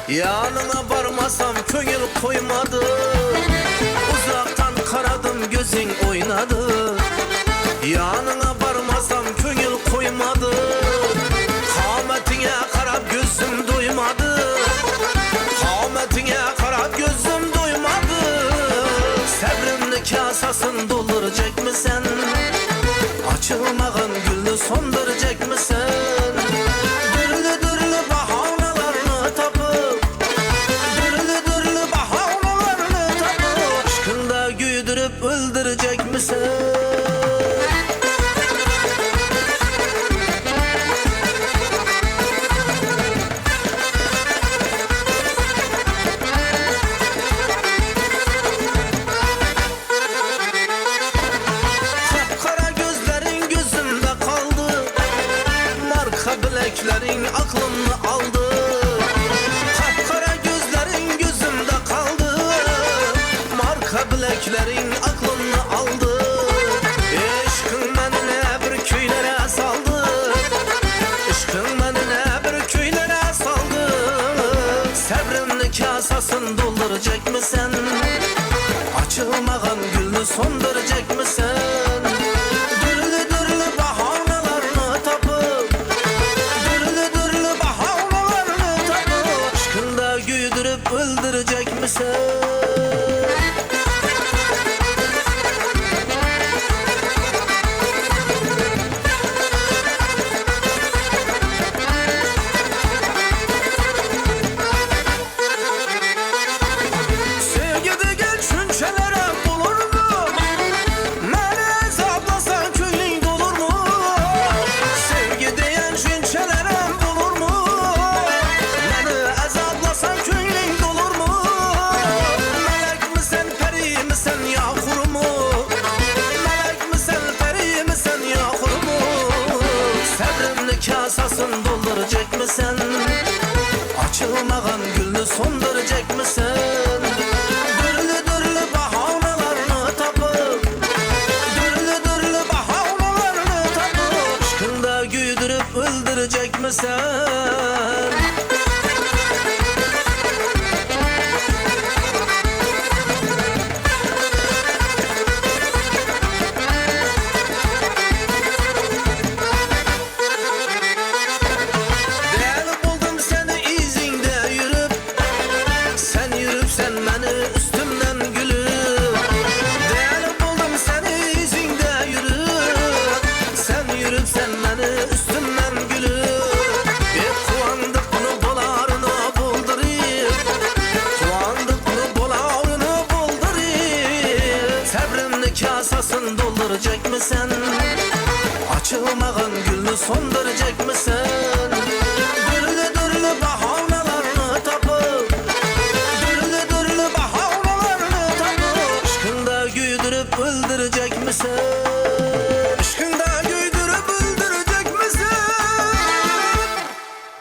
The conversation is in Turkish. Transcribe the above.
Yanına varmasam köngül koymadı. Uzaktan karadım gözün oynadı. Yanına varmasam köngül koymadı. Kametine karab gözüm doymadı. Kametine karab gözüm doymadı. Sabrimni kasasın dolduracak mısın? Açılmağın gülünü sonduracak mısın? Dürlü dürlü bahanelarını tapıp, dürlü dürlü bahanelarını tapıp, aşkında güydürüp öldürecek misin? Bileklerin aklımı aldı. Kapkara gözlerin gözümde kaldı. Marka bileklerin aklımı aldı. Aşkın beni ne bir köylere saldı. Aşkın beni ne bir köylere saldı. Sabrimni kasasın dolduracak mısın? Açılmağın gülünü sonduracak mısın? Öldürecek misin? Sevgide gel çünçelere bulur mu? Mene hesaplasam köylün dolur mu? Sevgide gel çünçelere bulur mu? Mene hesaplasam köylün dolur mu? Melek misin peri misin yağmur mu? Melek misin peri misin yağmur mu? Sabrimni kasasın dolduracak mısın? Açılmağın gülünü sonduracak mısın? Dürlü dürlü bahanelarını tapıp, dürlü dürlü bahanelarını tapıp, aşkında güydürüp öldürecek misin? Sen beni üstümden gülüp, kuandık bunu bolarını buldurayım, kuandık bunu bolarını buldurayım. Sabrimni kasasın dolduracak mısın? Açılmağın gülünü sonduracak mısın?